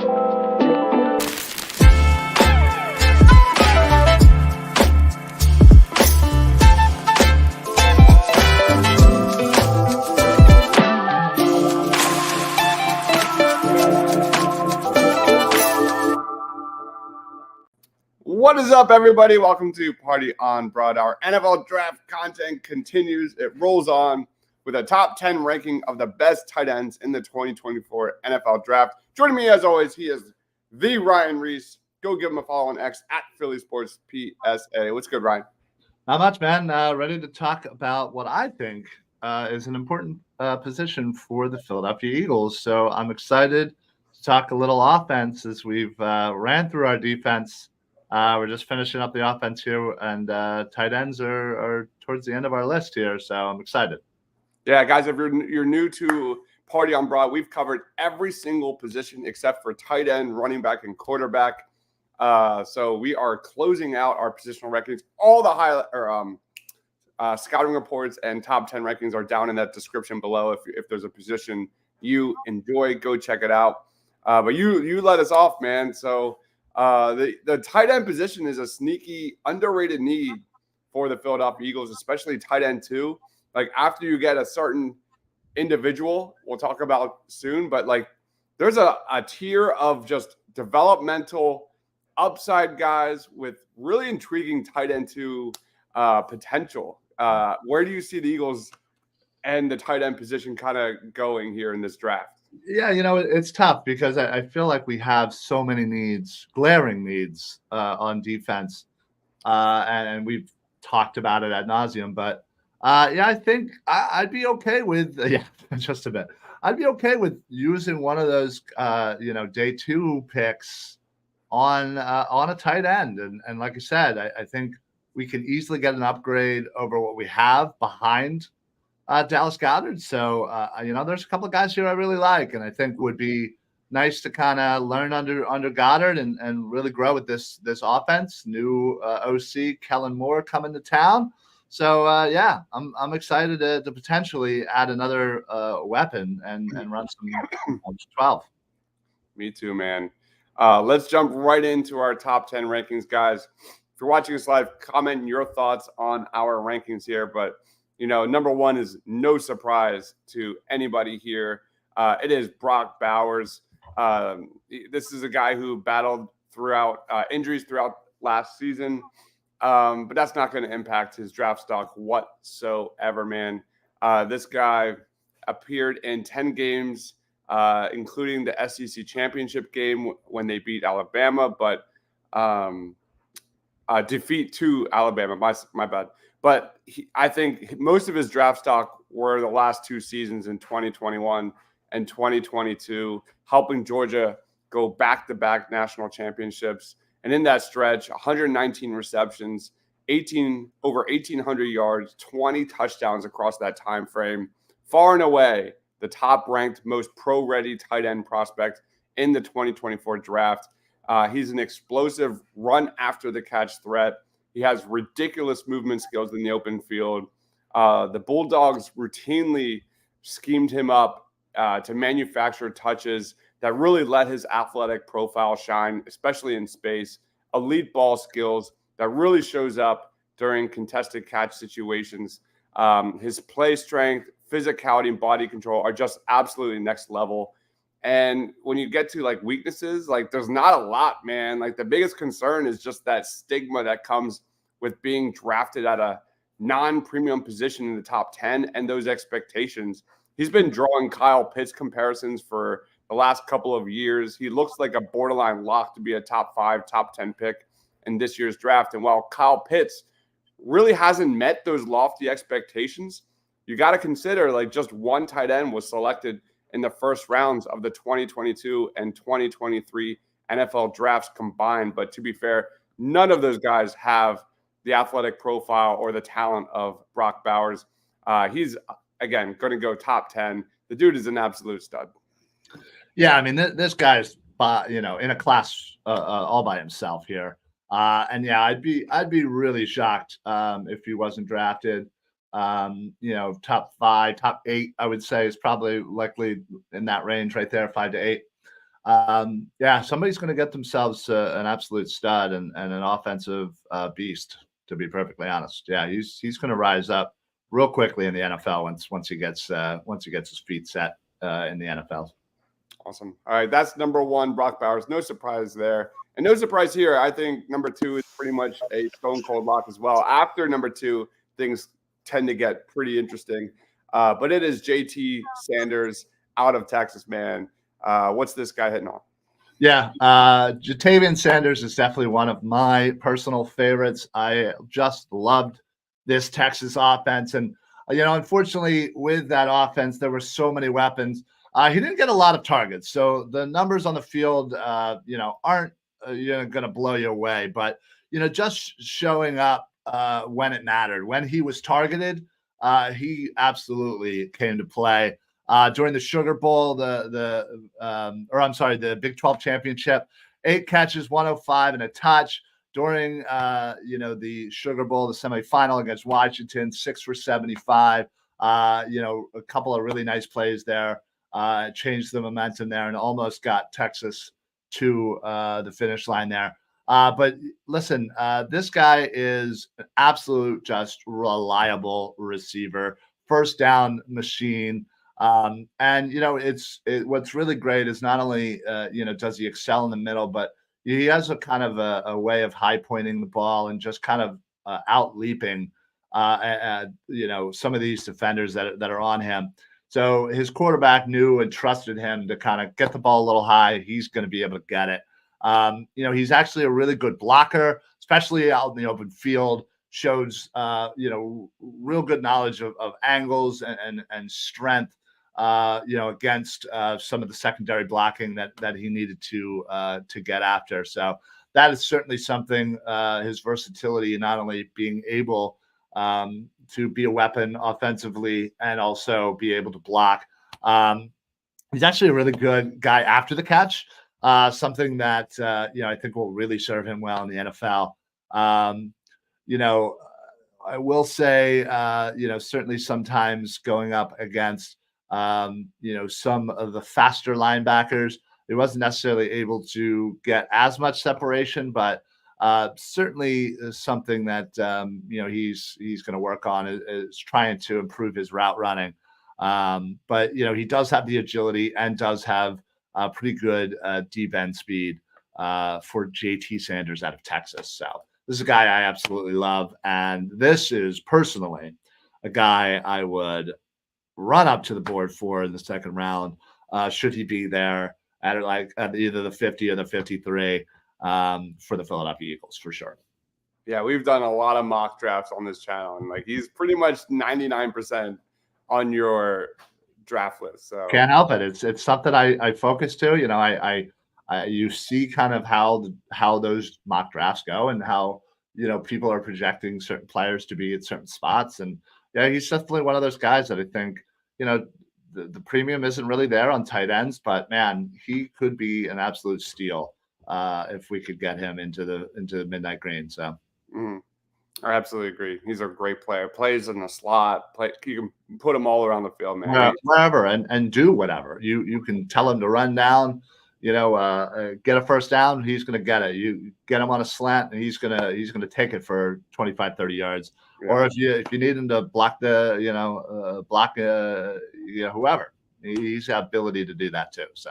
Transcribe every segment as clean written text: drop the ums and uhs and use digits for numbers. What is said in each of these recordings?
What is up, everybody? Welcome to Party on Broad. Our NFL draft content continues. It rolls on with a top 10 ranking of the best tight ends in the 2024 NFL draft. Joining me, as always, he is the Ryan Reese. Go give him a follow on X at Philly Sports PSA. What's good, Ryan? Not much, man. Ready to talk about what I think is an important position for the Philadelphia Eagles. So I'm excited to talk a little offense as we've ran through our defense. We're just finishing up the offense here, and tight ends are towards the end of our list here. So I'm excited. Yeah, guys, if you're new to Party on Broad, we've covered every single position except for tight end, running back, and quarterback. So we are closing out our positional rankings. All the scouting reports and top 10 rankings are down in that description below. If there's a position you enjoy, go check it out. But you let us off, man. So the tight end position is a sneaky, underrated need for the Philadelphia Eagles, especially tight end too. Like after you get a certain individual, we'll talk about soon, but like there's a tier of just developmental upside guys with really intriguing tight end two potential. Where do you see the Eagles and the tight end position kind of going here in this draft? Yeah, it's tough because I feel like we have so many needs, glaring needs on defense, and we've talked about it ad nauseum. But I think I'd be okay with just a bit. I'd be okay with using one of those day two picks on a tight end, and like I said, I think we can easily get an upgrade over what we have behind Dallas Goedert. So, there's a couple of guys here I really like, and I think would be nice to kind of learn under Goedert and really grow with this offense. New OC Kellen Moore coming to town. So, I'm excited to potentially add another weapon and run some 12. Me too, man. Let's jump right into our top 10 rankings, guys. If you're watching us live, comment your thoughts on our rankings here, but number one is no surprise to anybody here. It is Brock Bowers. This is a guy who battled throughout injuries throughout last season, but that's not going to impact his draft stock whatsoever, man. This guy appeared in 10 games, including the SEC championship game when they beat Alabama, but defeat to Alabama. My bad. But I think most of his draft stock were the last two seasons in 2021 and 2022, helping Georgia go back-to-back national championships. And in that stretch, 119 receptions, over 1,800 yards, 20 touchdowns across that time frame. Far and away, the top-ranked, most pro-ready tight end prospect in the 2024 draft. He's an explosive run-after-the-catch threat. He has ridiculous movement skills in the open field. The Bulldogs routinely schemed him up to manufacture touches that really let his athletic profile shine, especially in space. Elite ball skills that really shows up during contested catch situations. His play strength, physicality, and body control are just absolutely next level. And when you get to like weaknesses, like there's not a lot, man. Like the biggest concern is just that stigma that comes with being drafted at a non-premium position in the top 10 and those expectations. He's been drawing Kyle Pitts comparisons for the last couple of years. He looks like a borderline lock to be a top 5, top 10 pick in this year's draft. And while Kyle Pitts really hasn't met those lofty expectations, you got to consider like just one tight end was selected in the first rounds of the 2022 and 2023 NFL drafts combined. But to be fair, none of those guys have the athletic profile or the talent of Brock Bowers. He's, again, going to go top 10. The dude is an absolute stud. Yeah, I mean, this guy's, in a class all by himself here. And yeah, I'd be really shocked if he wasn't drafted. Top 5, top 8, I would say is probably likely in that range right there, 5 to 8. Somebody's going to get themselves an absolute stud and an offensive beast. To be perfectly honest, he's going to rise up real quickly in the NFL once he gets his feet set in the NFL. Awesome. All right, that's number one, Brock Bowers. No surprise there, and no surprise here. I think number two is pretty much a stone cold lock as well. After number two, things tend to get pretty interesting, but it is JT Sanders out of Texas, man. What's this guy hitting on? Yeah, Jatavian Sanders is definitely one of my personal favorites. I just loved this Texas offense, and unfortunately, with that offense, there were so many weapons. He didn't get a lot of targets, so the numbers on the field, aren't going to blow you away. But just showing up when it mattered, when he was targeted, he absolutely came to play. During the Sugar Bowl, the Big 12 championship, 8 catches, 105 and a touch. During the Sugar Bowl, the semifinal against Washington, 6 for 75. A couple of really nice plays there. Changed the momentum there and almost got Texas to the finish line there. But listen, this guy is an absolute just reliable receiver, first down machine. What's really great is not only does he excel in the middle, but he has a kind of a way of high pointing the ball and just kind of out leaping some of these defenders that are on him. So his quarterback knew and trusted him to kind of get the ball a little high. He's going to be able to get it. He's actually a really good blocker, especially out in the open field. Shows real good knowledge of angles and strength. Against some of the secondary blocking that he needed to get after. So that is certainly something. His versatility, not only being able to be a weapon offensively and also be able to block. He's actually a really good guy after the catch. Something that I think will really serve him well in the NFL. I will say, certainly sometimes going up against some of the faster linebackers, he wasn't necessarily able to get as much separation, but certainly something that he's going to work on is trying to improve his route running. But he does have the agility and does have pretty good deep end speed for JT Sanders out of Texas. So this is a guy I absolutely love, and this is personally a guy I would run up to the board for in the second round, should he be there at either the 50 or the 53 for the Philadelphia Eagles, for sure. Yeah, we've done a lot of mock drafts on this channel, and he's pretty much 99% on your draft list. So can't help it. It's something I focus to. You see kind of how those mock drafts go and how people are projecting certain players to be at certain spots. And yeah, he's definitely one of those guys that I think, the premium isn't really there on tight ends, but man, he could be an absolute steal if we could get him into the midnight green. So I absolutely agree. He's a great player. Plays in the slot. You can put him all around the field, man. Wherever and do whatever. You can tell him to run down, get a first down, he's going to get it. You get him on a slant, and he's going to take it for 25, 30 yards. Yeah. Or if you need him to block whoever, he's the ability to do that too. So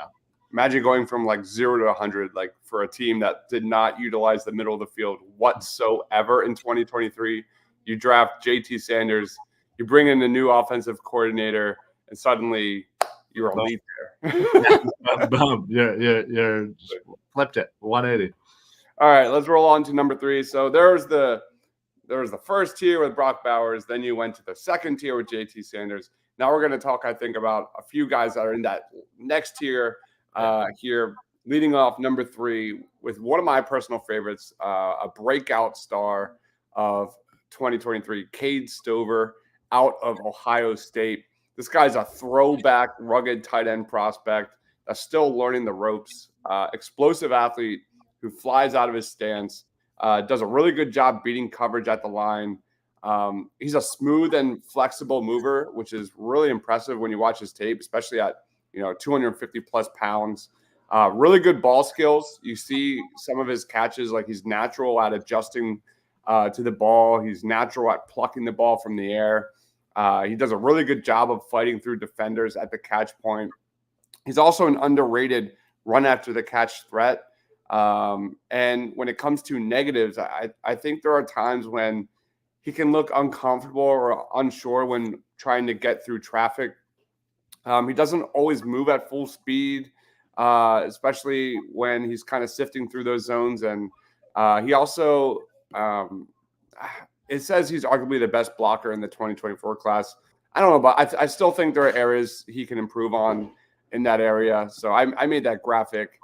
imagine going from 0 to 100, for a team that did not utilize the middle of the field whatsoever in 2023. You draft JT Sanders, you bring in a new offensive coordinator, and suddenly you're elite there. Boom. You're flipped it 180. All right, let's roll on to number 3. So there was the first tier with Brock Bowers. Then you went to the second tier with JT Sanders. Now we're going to talk, I think, about a few guys that are in that next tier here, leading off number 3 with one of my personal favorites, a breakout star of 2023, Cade Stover out of Ohio State. This guy's a throwback, rugged tight end prospect that's still learning the ropes. Explosive athlete who flies out of his stance, does a really good job beating coverage at the line. He's a smooth and flexible mover, which is really impressive when you watch his tape, especially at 250 plus pounds. Really good ball skills. You see some of his catches, like he's natural at adjusting to the ball. He's natural at plucking the ball from the air. He does a really good job of fighting through defenders at the catch point. He's also an underrated run after the catch threat. And when it comes to negatives, I think there are times when he can look uncomfortable or unsure when trying to get through traffic. He doesn't always move at full speed, especially when he's kind of sifting through those zones. And he also, it says he's arguably the best blocker in the 2024 class. I don't know, but I still think there are areas he can improve on in that area. So I made that graphic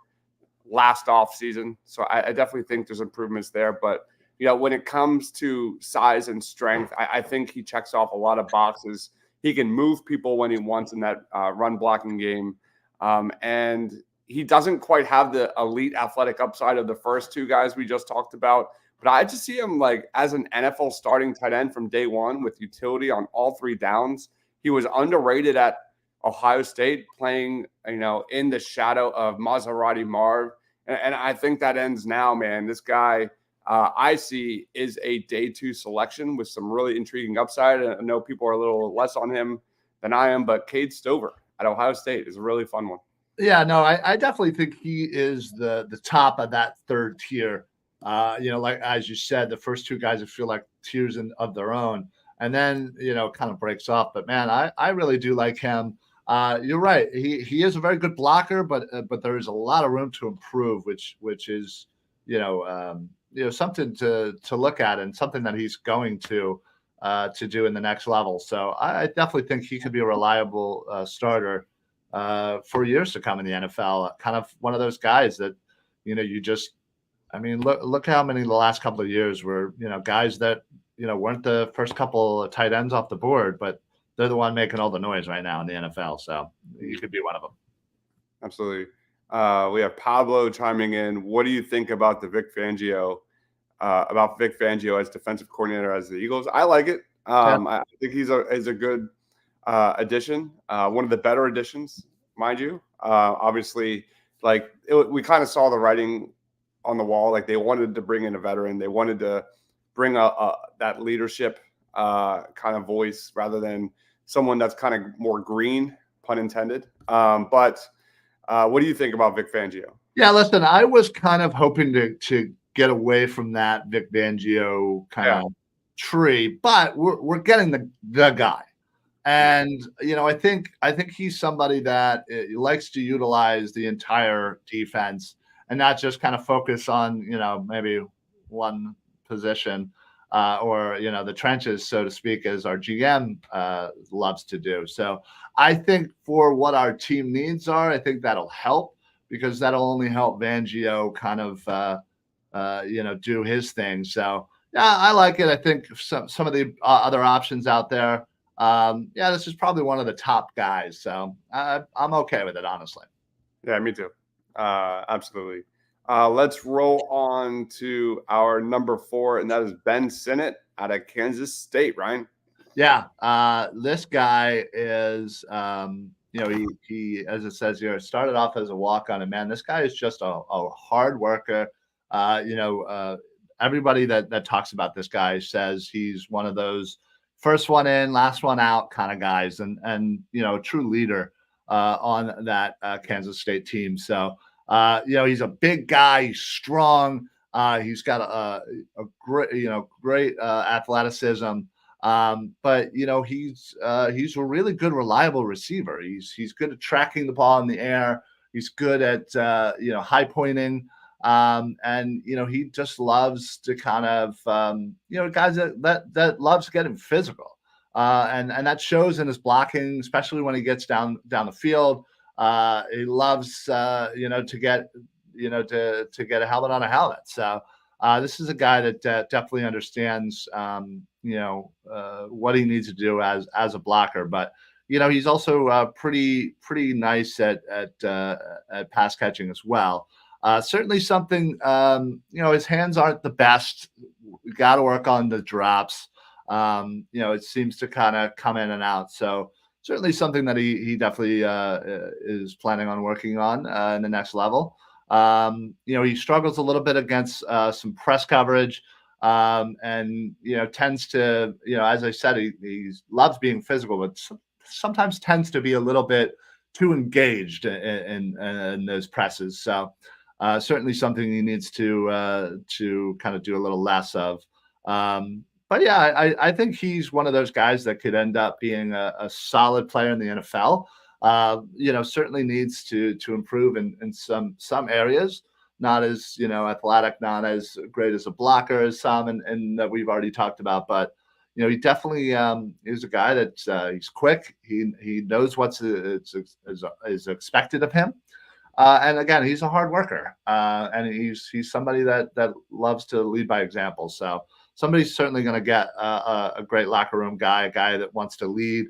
last off season. So I definitely think there's improvements there. But, when it comes to size and strength, I think he checks off a lot of boxes. He can move people when he wants in that run blocking game. And he doesn't quite have the elite athletic upside of the first two guys we just talked about. But I just see him like as an NFL starting tight end from day one with utility on all three downs. He was underrated at Ohio State playing, in the shadow of Maserati Marv. And I think that ends now, man. This guy I see is a day two selection with some really intriguing upside. I know people are a little less on him than I am, but Cade Stover at Ohio State is a really fun one. Yeah, no, I definitely think he is the top of that third tier. Like as you said, the first two guys feel like tiers of their own, and then kind of breaks off. But man, I really do like him. You're right. He is a very good blocker, but there is a lot of room to improve, which is something to look at and something that he's going to do in the next level. So I definitely think he could be a reliable starter for years to come in the NFL. Kind of one of those guys that look how many the last couple of years were guys that weren't the first couple of tight ends off the board, but they're the one making all the noise right now in the NFL. So you could be one of them. Absolutely. We have Pablo chiming in. What do you think about Vic Fangio as defensive coordinator as the Eagles? I like it. I think he's a good addition. One of the better additions, mind you. Obviously, we kind of saw the writing on the wall. Like they wanted to bring in a veteran. They wanted to bring that leadership kind of voice rather than someone that's kind of more green, pun intended. But what do you think about Vic Fangio? Yeah, listen, I was kind of hoping to get away from that Vic Fangio kind of tree, but we're getting the guy. And I think he's somebody that likes to utilize the entire defense and not just kind of focus on maybe one position or the trenches, so to speak, as our GM loves to do. So I think for what our team needs are, I think that'll help because that'll only help Fangio kind of do his thing. So yeah, I like it. I think some of the other options out there. This is probably one of the top guys. So I'm okay with it, honestly. Yeah, me too. Absolutely. Let's roll on to our number 4, and that is Ben Sinnott out of Kansas State, Ryan. Yeah. This guy is, he, as it says here, started off as a walk-on, and man, this guy is just a hard worker. Everybody that talks about this guy says he's one of those first one in, last one out kind of guys, and a true leader on that Kansas State team. So he's a big guy, he's strong, he's got a great athleticism. But he's a really good, reliable receiver. He's good at tracking the ball in the air. He's good at high pointing. And he just loves to kind of guys that loves getting physical. And that shows in his blocking, especially when he gets down the field. He loves to get a helmet on a helmet. So this is a guy that definitely understands what he needs to do as a blocker. But he's also pretty nice at pass catching as well. Certainly something, his hands aren't the best. We got to work on the drops. It seems to kind of come in and out. So certainly something that he definitely is planning on working on in the next level. He struggles a little bit against some press coverage, and tends to, as I said, he loves being physical, but sometimes tends to be a little bit too engaged in those presses. So certainly something he needs to kind of do a little less of. But yeah, I think he's one of those guys that could end up being a solid player in the NFL. Certainly needs to improve in some areas. Not as athletic, not as great as a blocker as some, and that we've already talked about. But he definitely is a guy that he's quick. He knows what's is expected of him. And again, he's a hard worker, and he's somebody that loves to lead by example. So somebody's certainly going to get a great locker room guy, a guy that wants to lead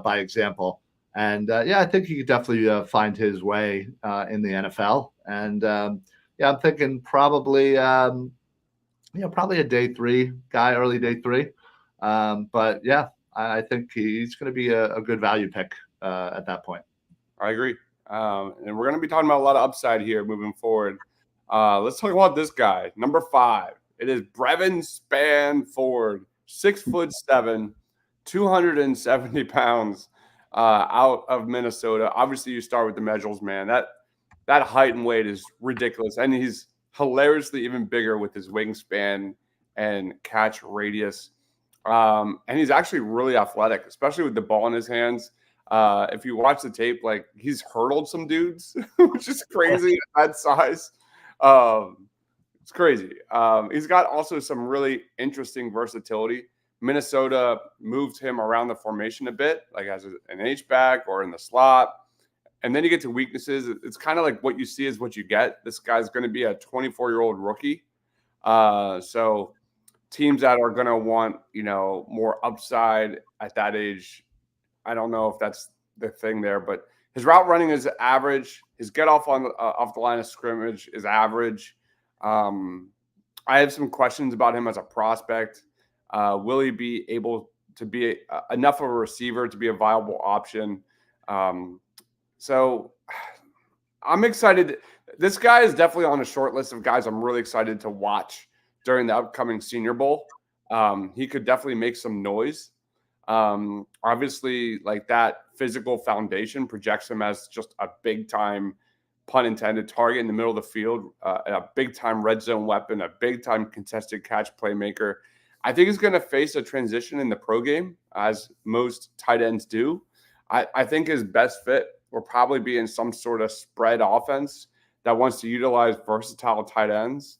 by example. And I think he could definitely find his way in the NFL. And I'm thinking probably probably a day 3 guy, early day 3. But yeah, I think he's going to be a good value pick at that point. I agree. And we're going to be talking about a lot of upside here moving forward. Let's talk about this guy, number 5. It is Breonna Ford, 6'7", 270 pounds, out of Minnesota. Obviously, you start with the measurables, man. That height and weight is ridiculous, and he's hilariously even bigger with his wingspan and catch radius. And he's actually really athletic, especially with the ball in his hands. If you watch the tape, like he's hurdled some dudes, which is crazy at that size. It's crazy. He's got also some really interesting versatility. Minnesota moved him around the formation a bit, like as an H-back or in the slot. And then you get to weaknesses. It's kind of like what you see is what you get. This guy's going to be a 24-year-old rookie. So teams that are going to want, more upside at that age, I don't know if that's the thing there, but his route running is average. His get off off the line of scrimmage is average. I have some questions about him as a prospect. Will he be able to be enough of a receiver to be a viable option? So I'm excited. This guy is definitely on a short list of guys I'm really excited to watch during the upcoming Senior Bowl. He could definitely make some noise. Obviously, like that physical foundation projects him as just a big time, pun intended, target in the middle of the field, a big time red zone weapon, a big time contested catch playmaker. I think he's going to face a transition in the pro game, as most tight ends do. I think his best fit will probably be in some sort of spread offense that wants to utilize versatile tight ends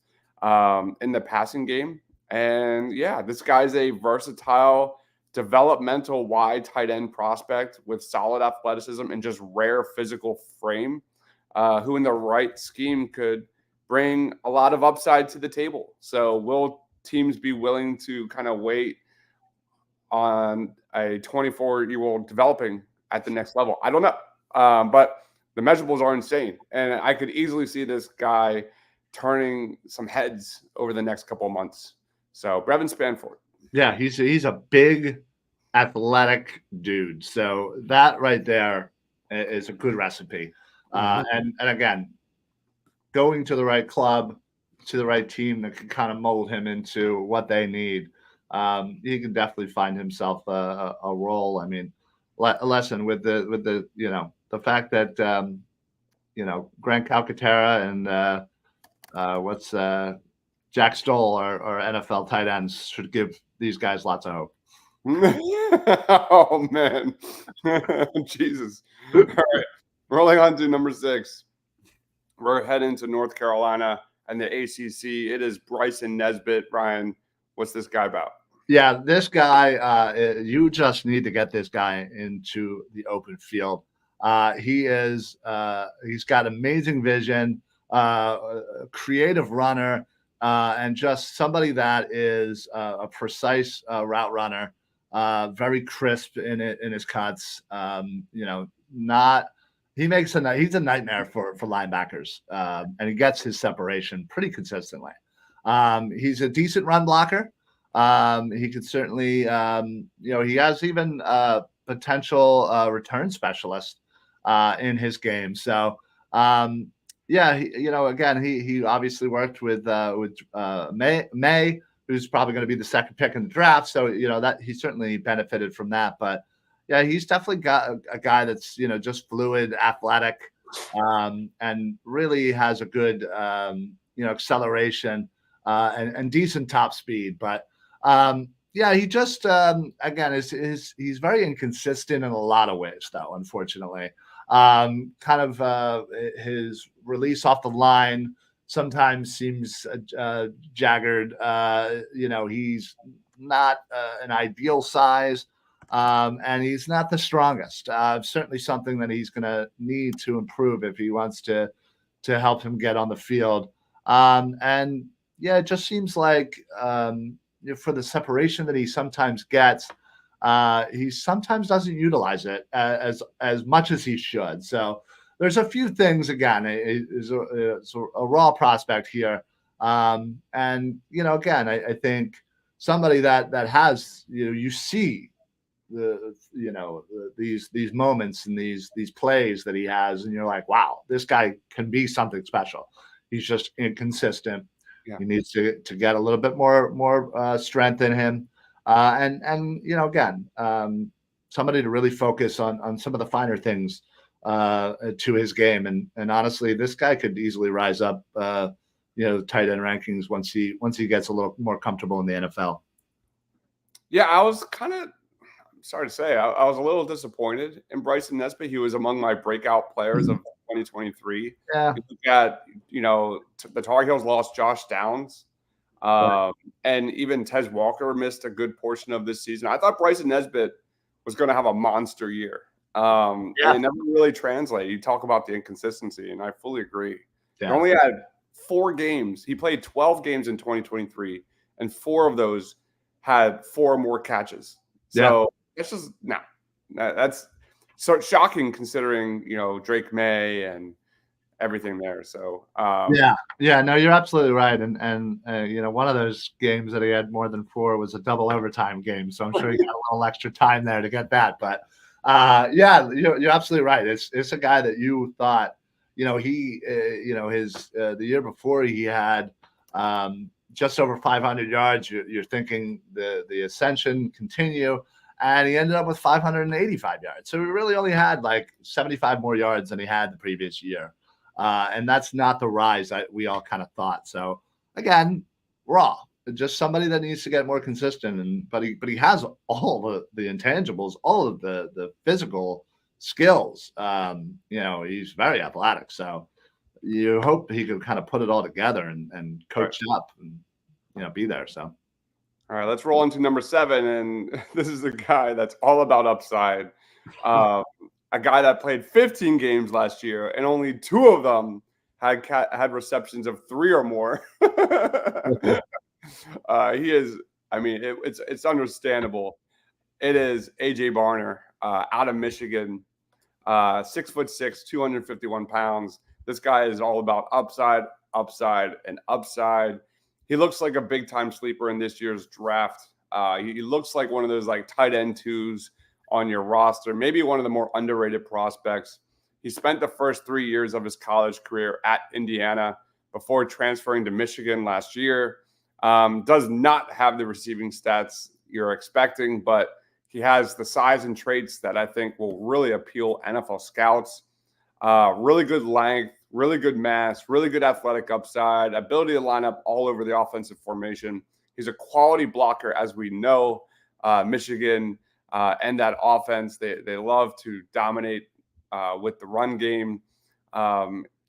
in the passing game. And yeah, this guy's a versatile, developmental wide tight end prospect with solid athleticism and just rare physical frame, who in the right scheme could bring a lot of upside to the table. So will teams be willing to kind of wait on a 24-year-old developing at the next level? I don't know. But the measurables are insane. And I could easily see this guy turning some heads over the next couple of months. So Breonna Ford. Yeah, he's a big athletic dude. So that right there is a good recipe. And again, going to the right club, to the right team that can kind of mold him into what they need, he can definitely find himself a role. I mean, lesson with the the fact that Grant Calcaterra and what's Jack Stoll are NFL tight ends should give these guys lots of hope. Oh man, Jesus! All right, rolling on to number 6. We're heading to North Carolina and the ACC. It is Bryson Nesbit. Brian, what's this guy about? Yeah, this guy, you just need to get this guy into the open field. He's got amazing vision, creative runner, and just somebody that is a precise route runner, very crisp in his cuts. He's a nightmare for linebackers, and he gets his separation pretty consistently. He's a decent run blocker. He could certainly, he has even potential return specialist in his game. So yeah, again, he obviously worked with May, who's probably going to be the second pick in the draft. So that he certainly benefited from that. But yeah, he's definitely got a guy that's just fluid, athletic, and really has a good acceleration and decent top speed. But yeah, he just again he's very inconsistent in a lot of ways, though, unfortunately. Kind of his release off the line sometimes seems jaggered. He's not an ideal size, and he's not the strongest. Certainly something that he's going to need to improve if he wants to help him get on the field. And yeah, it just seems like for the separation that he sometimes gets, he sometimes doesn't utilize it as much as he should. So there's a few things. Again, it's a raw prospect here, and again, I think somebody that has you see these moments and these plays that he has, and you're like, wow, this guy can be something special. He's just inconsistent. Yeah. He needs to get a little bit more strength in him. And again, somebody to really focus on some of the finer things to his game. And honestly, this guy could easily rise up, tight end rankings once he gets a little more comfortable in the NFL. Yeah, I was kind of sorry to say, I was a little disappointed in Bryson Nesbit. He was among my breakout players of 2023. Yeah. You look at, the Tar Heels lost Josh Downs. And even Tez Walker missed a good portion of this season. I thought Bryson Nesbit was going to have a monster year. And it never really translated. You talk about the inconsistency, and I fully agree. Yeah. He only had 4 games. He played 12 games in 2023, and 4 of those had 4 or more catches. So it's just that's so shocking considering Drake May and everything there. So no, you're absolutely right. And one of those games that he had more than 4 was a double overtime game. So I'm sure he got a little extra time there to get that. But you're absolutely right. It's a guy that you thought he the year before he had just over 500 yards. You're thinking the ascension continue. And he ended up with 585 yards. So he really only had like 75 more yards than he had the previous year. And that's not the rise that we all kind of thought. So again, raw, just somebody that needs to get more consistent. But he has all the intangibles, all of the physical skills. He's very athletic. So you hope he could kind of put it all together and coach up and be there. So. All right, let's roll into number 7, and this is a guy that's all about upside. A guy that played 15 games last year, and only 2 of them had receptions of 3 or more. He is. I mean, it's understandable. It is AJ Barner out of Michigan, 6'6", 251 pounds. This guy is all about upside, and upside. He looks like a big-time sleeper in this year's draft. He looks like one of those like tight end 2s on your roster, maybe one of the more underrated prospects. He spent the first 3 years of his college career at Indiana before transferring to Michigan last year. Does not have the receiving stats you're expecting, but he has the size and traits that I think will really appeal NFL scouts. Really good length, really good mass, really good athletic upside, ability to line up all over the offensive formation. He's a quality blocker, as we know. Michigan and that offense, they love to dominate with the run game.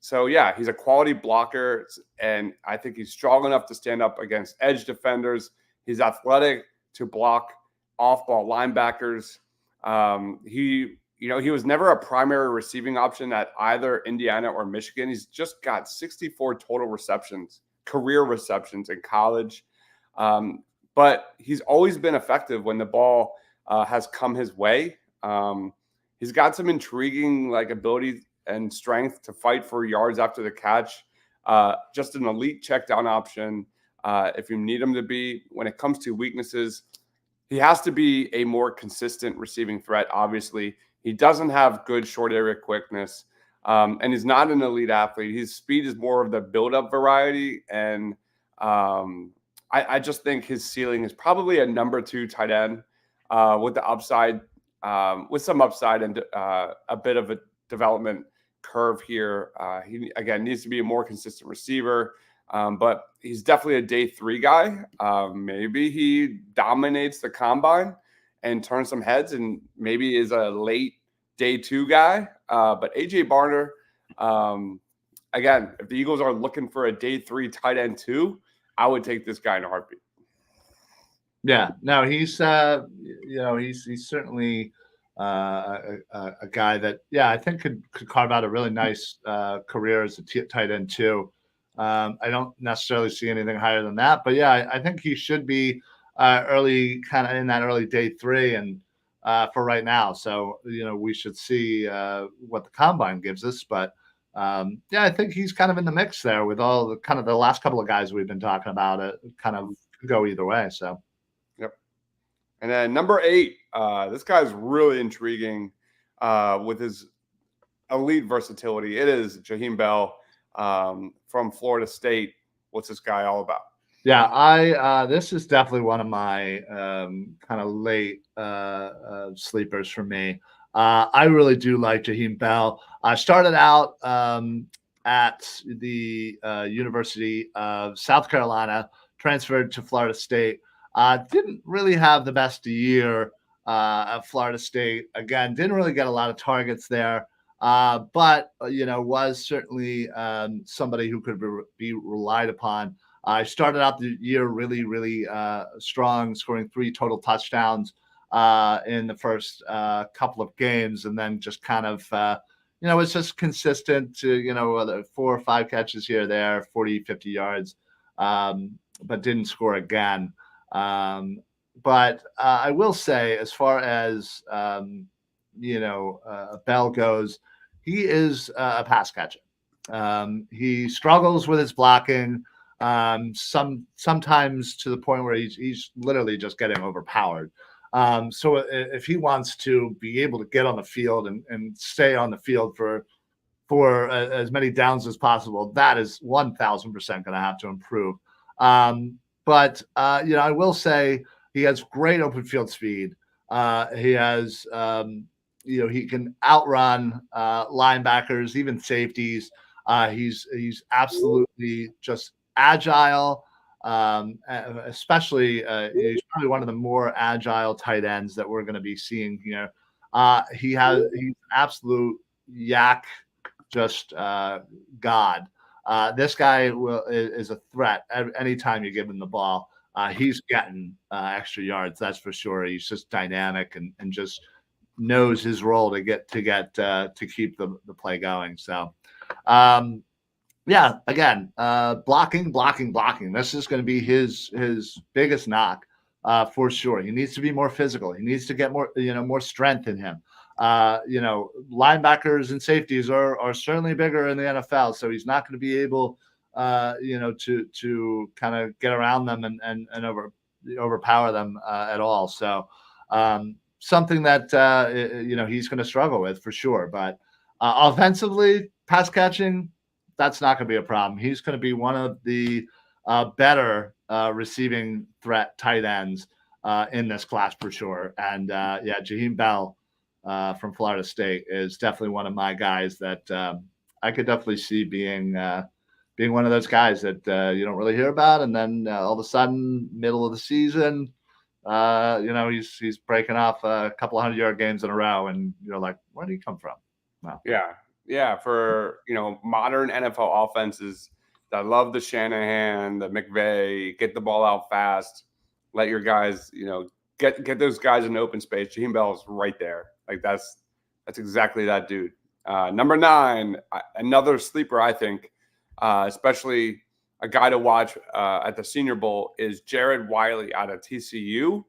So, yeah, he's a quality blocker, and I think he's strong enough to stand up against edge defenders. He's athletic to block off-ball linebackers. He was never a primary receiving option at either Indiana or Michigan. He's just got 64 total receptions, career receptions in college. But he's always been effective when the ball has come his way. He's got some intriguing ability and strength to fight for yards after the catch. Just an elite check down option if you need him to be. When it comes to weaknesses, He has to be a more consistent receiving threat. Obviously, he doesn't have good short area quickness, and he's not an elite athlete. His speed is more of the build-up variety, and I just think his ceiling is probably a number 2 tight end with the upside, with some upside and a bit of a development curve here. He again needs to be a more consistent receiver. But he's definitely a day 3 guy. Maybe he dominates the combine and turns some heads, and maybe is a late day 2 guy. But AJ Barner, again, if the Eagles are looking for a day 3 tight end 2, I would take this guy in a heartbeat. Yeah, no, he's he's certainly a guy that I think could carve out a really nice career as a tight end too. I don't necessarily see anything higher than that, but I think he should be early, kind of in that early day 3, and for right now. So we should see what the combine gives us, but I think he's kind of in the mix there with all the kind of the last couple of guys we've been talking about. It kind of go either way. So. Yep. And then number 8, this guy's really intriguing with his elite versatility. It is Jemell Bell from Florida State. What's this guy all about? Yeah, this is definitely one of my kind of late sleepers for me. I really do like Jemell Bell. I started out at the University of South Carolina, transferred to Florida State. Didn't really have the best year at Florida State. Again, didn't really get a lot of targets there. But was certainly somebody who could be relied upon. I started out the year really, really strong, scoring 3 total touchdowns in the first couple of games, and then just kind of, it's just consistent to, 4 or 5 catches here or there, 40, 50 yards, but didn't score again. But I will say, as far as, Bell goes, he is a pass catcher. He struggles with his blocking. Sometimes to the point where he's literally just getting overpowered. So if he wants to be able to get on the field and stay on the field for as many downs as possible, that is 1,000% going to have to improve. But I will say he has great open field speed. He has, he can outrun linebackers, even safeties. He's absolutely just agile, especially he's probably one of the more agile tight ends that we're going to be seeing here. He's an absolute yak, just God. This guy is a threat. Anytime you give him the ball, he's getting extra yards. That's for sure. He's just dynamic and just knows his role to keep the play going. So. Again, blocking. This is going to be his biggest knock for sure. He needs to be more physical. He needs to get more strength in him. Linebackers and safeties are certainly bigger in the NFL, so he's not going to be able, to kind of get around them and overpower them at all. So something that he's going to struggle with for sure. But offensively, pass catching, that's not going to be a problem. He's going to be one of the better receiving threat tight ends in this class for sure. And Jemell Bell from Florida State is definitely one of my guys that I could definitely see being one of those guys that you don't really hear about, and then all of a sudden, middle of the season, he's breaking off a couple of 100-yard games in a row, and you're like, where did he come from? Wow. Yeah, for modern NFL offenses that love the Shanahan, the McVay, get the ball out fast, let your guys, get those guys in open space. Jemell Bell is right there. Like that's exactly that dude. Number 9, another sleeper, I think, especially a guy to watch at the Senior Bowl is Jared Wiley out of TCU.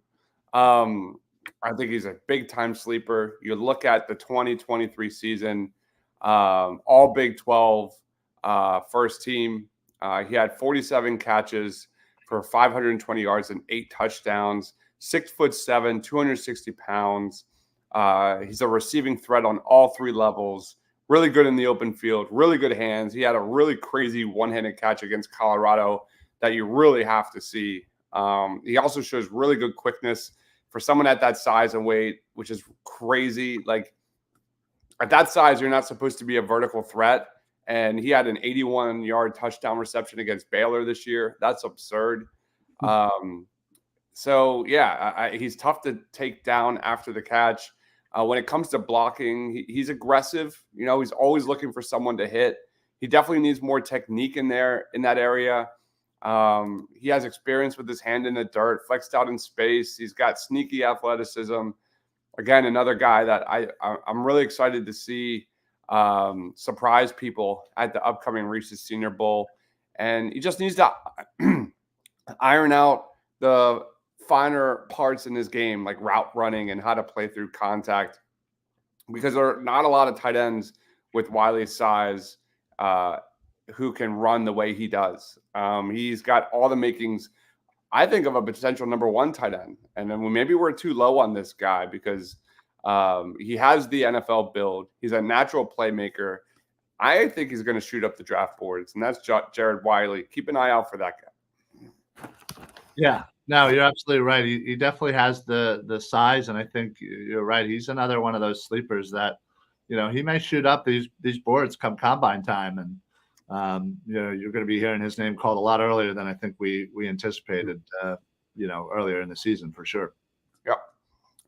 I think he's a big time sleeper. You look at the 2023 season. All Big 12 first team. He had 47 catches for 520 yards and 8 touchdowns. 6'7", 260 pounds. He's a receiving threat on all three levels. Really good in the open field, really good hands. He had a really crazy one-handed catch against Colorado that you really have to see. He also shows really good quickness for someone at that size and weight, which is crazy. Like, at that size, you're not supposed to be a vertical threat. And he had an 81-yard touchdown reception against Baylor this year. That's absurd. So, yeah, he's tough to take down after the catch. When it comes to blocking, he's aggressive. You know, he's always looking for someone to hit. He definitely needs more technique in that area. He has experience with his hand in the dirt, flexed out in space. He's got sneaky athleticism. Again, another guy that I'm really excited to see surprise people at the upcoming Reese's Senior Bowl. And he just needs to iron out the finer parts in his game, like route running and how to play through contact, because there are not a lot of tight ends with Wiley's size who can run the way he does. He's got all the makings, I think, of a potential number one tight end. And then maybe we're too low on this guy because he has the NFL build. He's a natural playmaker. I think he's going to shoot up the draft boards, and that's Jared Wiley. Keep an eye out for that guy. Yeah, no, you're absolutely right. He definitely has the size, and I think you're right. He's another one of those sleepers that, you know, he may shoot up these boards come combine time, and you know, you're going to be hearing his name called a lot earlier than I think we anticipated. You know, earlier in the season for sure. Yep.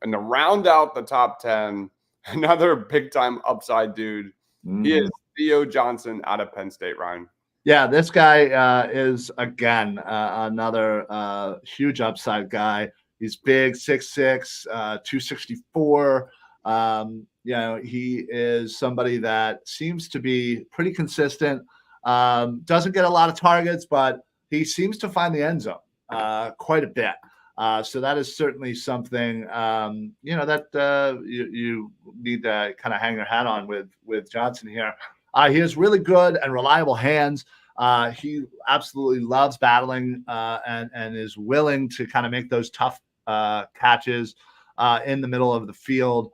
And to round out the top 10, another big time upside dude. He is Tre Johnson out of Penn State, Ryan. Yeah, this guy is, again, another huge upside guy. He's big, 6'6", 264. You know, he is somebody that seems to be pretty consistent. Doesn't get a lot of targets, but he seems to find the end zone quite a bit. So that is certainly something, you know, that you need to kind of hang your hat on with Johnson here. He has really good and reliable hands. He absolutely loves battling and is willing to kind of make those tough catches in the middle of the field.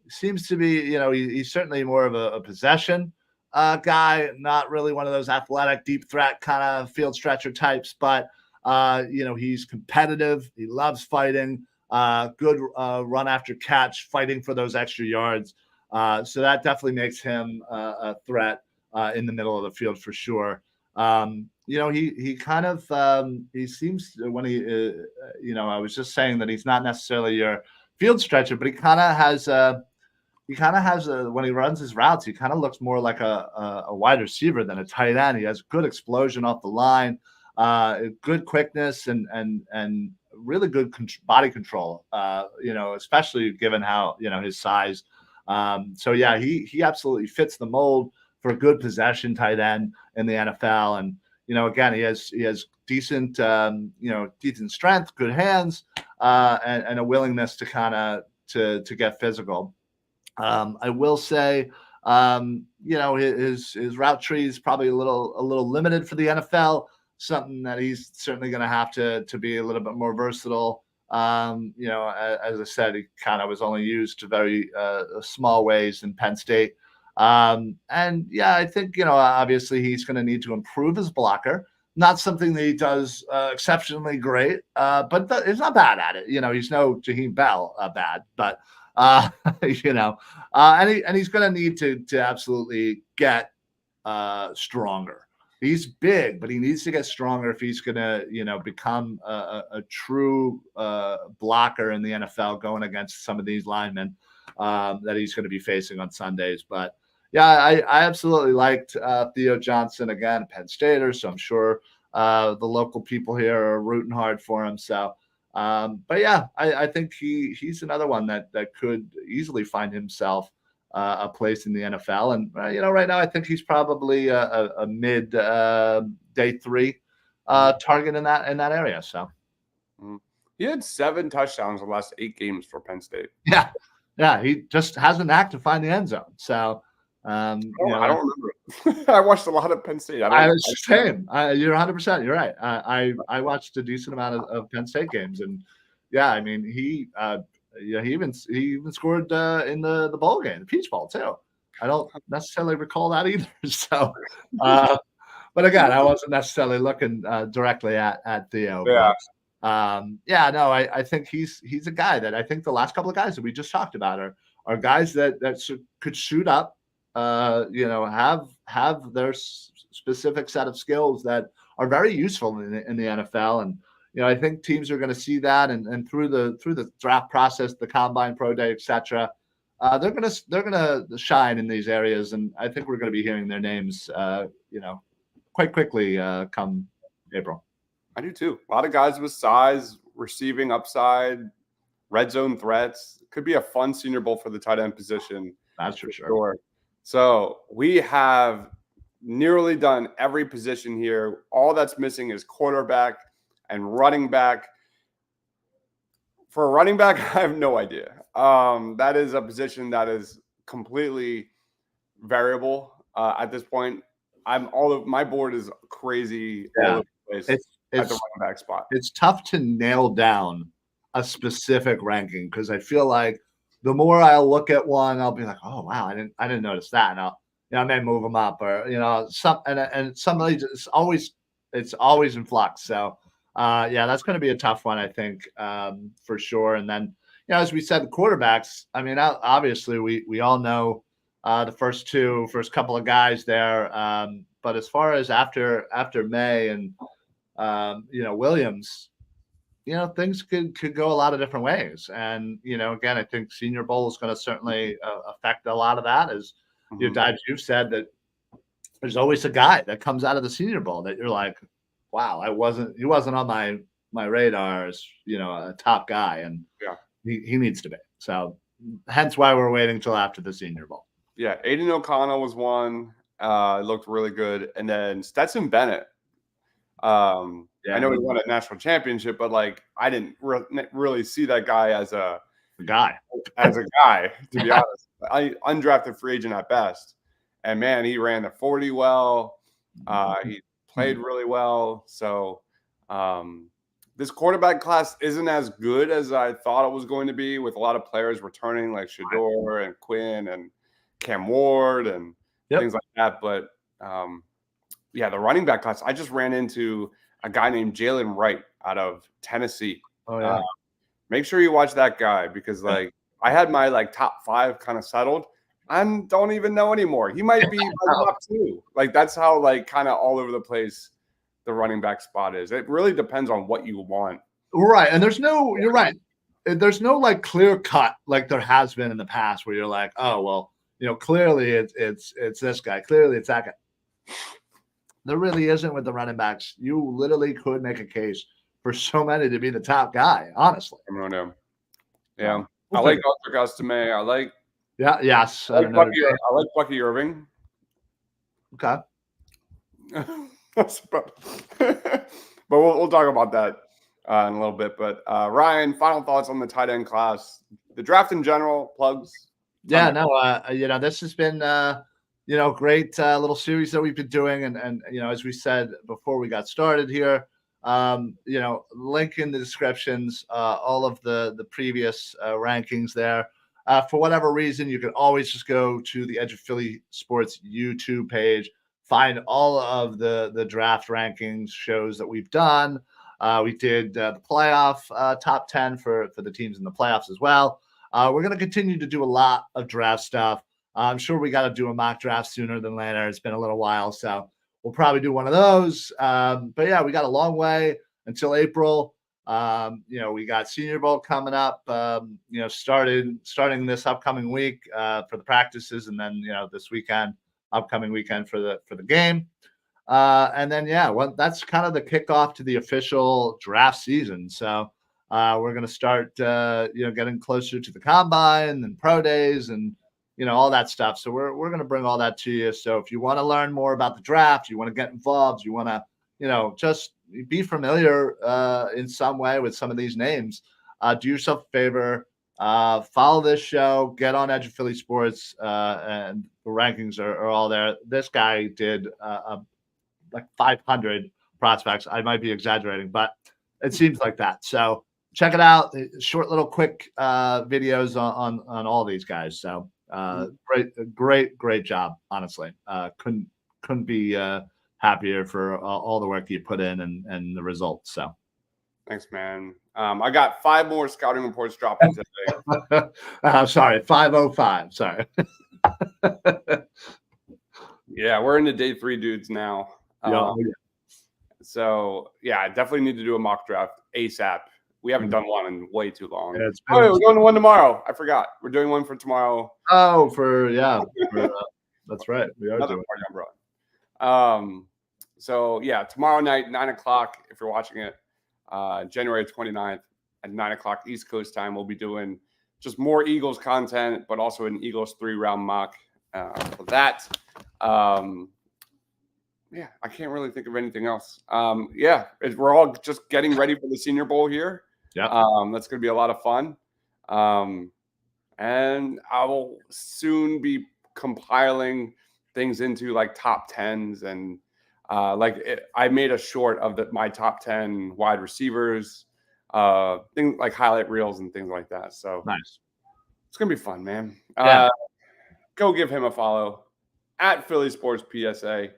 Seems to be, you know, he's certainly more of a possession guy, not really one of those athletic, deep threat kind of field stretcher types, but you know, he's competitive. He loves fighting. Good run after catch, fighting for those extra yards. So that definitely makes him a threat in the middle of the field for sure. You know, he kind of he seems when he you know, I was just saying that he's not necessarily your field stretcher, but he kind of has when he runs his routes, he kind of looks more like a wide receiver than a tight end. He has good explosion off the line, good quickness, and really good body control. You know, especially given how, you know, his size. So yeah, he absolutely fits the mold for a good possession tight end in the NFL. And, you know, again, he has decent, you know, decent strength, good hands, and a willingness to kind of to get physical. I will say, you know, his route tree is probably a little limited for the NFL. Something that he's certainly going to have to be a little bit more versatile. You know, as I said, he kind of was only used to very small ways in Penn State. And yeah, I think, you know, obviously he's going to need to improve his blocker. Not something that he does exceptionally great, but he's not bad at it. You know, he's no Jemell Bell bad, but you know, and he's going to need to absolutely get stronger. He's big, but he needs to get stronger if he's going to, you know, become a true blocker in the NFL going against some of these linemen that he's going to be facing on Sundays. But yeah, I absolutely liked Tre Johnson, again, Penn Stater, so I'm sure the local people here are rooting hard for him. So, but yeah, I think he's another one that could easily find himself a place in the NFL. And, you know, right now I think he's probably a mid day 3 target in that area. So he had 7 touchdowns in the last 8 games for Penn State. Yeah, he just has a knack to find the end zone. So you know, I don't remember. I watched a lot of Penn State. I was same. You're 100%. You're right. I watched a decent amount of Penn State games, and Yeah, I mean, he even scored in the bowl game, the Peach Bowl too. I don't necessarily recall that either. So, but again, I wasn't necessarily looking directly at Theo. Yeah. But yeah, no, I think he's a guy that I think the last couple of guys that we just talked about are guys that could shoot up, have their specific set of skills that are very useful in the NFL. And I think teams are going to see that, and through the draft process, the combine, pro day, etc. They're gonna shine in these areas, and I think we're going to be hearing their names, quite quickly come April. I do too. A lot of guys with size, receiving upside, red zone threats. Could be a fun Senior Bowl for the tight end position. That's for sure. So we have nearly done every position here. All that's missing is quarterback and running back. For a running back, I have no idea. That is a position that is completely variable at this point. My board is crazy all over the place at the running back spot. It's tough to nail down a specific ranking because I feel like the more I'll look at one, I'll be like, oh wow, I didn't notice that. And I may move them up, or and somebody it's always in flux. So yeah, that's going to be a tough one, I think, for sure. And then as we said, the quarterbacks. I mean, obviously we all know the first couple of guys there. But as far as after May and Williams, things could go a lot of different ways. And again, I think Senior Bowl is going to certainly affect a lot of that. As you've said that there's always a guy that comes out of the Senior Bowl that you're like, wow, he wasn't on my radar as a top guy, and he needs to be. So hence why we're waiting till after the Senior Bowl. Yeah, Aiden O'Connell was one. Looked really good, and then Stetson Bennett. I know he won a national championship, but I didn't really see that guy as a guy, to be honest. Undrafted free agent at best. And man, he ran the 40 well. He played really well. So this quarterback class isn't as good as I thought it was going to be, with a lot of players returning like Shador and Quinn and Cam Ward and things like that. But yeah, the running back class, I just ran into a guy named Jalen Wright out of Tennessee. Oh, yeah. Make sure you watch that guy because I had my top 5 kind of settled. I don't even know anymore. He might be my top 2. That's how kind of all over the place the running back spot is. It really depends on what you want. Right. And you're right. There's no clear cut like there has been in the past where you're like, oh, well, clearly it's this guy. Clearly it's that guy. There really isn't with the running backs. You literally could make a case for so many to be the top guy, honestly. I don't know. Yeah. I like Arthur Gustame. I like yes. I like Bucky Irving. Okay. But we'll talk about that in a little bit. But Ryan, final thoughts on the tight end class, the draft in general, plugs. Yeah, no, this has been great little series that we've been doing, and as we said before we got started here, link in the descriptions, all of the previous rankings there. For whatever reason, you can always just go to the Edge of Philly Sports YouTube page, find all of the draft rankings shows that we've done. We did the playoff top 10 for the teams in the playoffs as well. We're going to continue to do a lot of draft stuff. I'm sure we got to do a mock draft sooner than later. It's been a little while, so we'll probably do one of those. But yeah, we got a long way until April. We got Senior Bowl coming up, starting this upcoming week for the practices, and then this upcoming weekend for the game. And then that's kind of the kickoff to the official draft season. So we're going to start getting closer to the combine and pro days and all that stuff. So we're going to bring all that to you. So if you want to learn more about the draft, you want to get involved, you want to just be familiar in some way with some of these names, do yourself a favor, follow this show, get on Edge of Philly Sports, and the rankings are all there. This guy did 500 prospects. I might be exaggerating, but it seems like that. So check it out. Short little quick videos on all these guys. So great job. Honestly, couldn't be happier for all the work you put in and the results. So thanks, man. I got 5 more scouting reports dropping today. Sorry, 505. Sorry. Yeah, we're into day 3 dudes now. Yeah. So yeah, I definitely need to do a mock draft ASAP. We haven't done one in way too long. Yeah, we're doing one tomorrow. I forgot. We're doing one for tomorrow. Oh, that's right. We are Another doing party on Broad. So yeah, tomorrow night, 9:00, if you're watching it, January 29th at 9:00 East Coast time, we'll be doing just more Eagles content, but also an Eagles 3-round mock for that. Yeah, I can't really think of anything else. Yeah, we're all just getting ready for the Senior Bowl here. Yeah. That's going to be a lot of fun. And I will soon be compiling things into like top 10s and I made a short of my top 10 wide receivers, things like highlight reels and things like that. So nice. It's going to be fun, man. Yeah. Go give him a follow at Philly Sports PSA.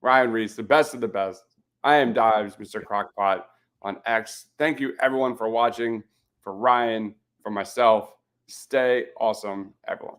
Ryan Reese, the best of the best. I am Dives, Mr. Crockpot on X. Thank you, everyone, for watching. For Ryan, for myself, stay awesome, everyone.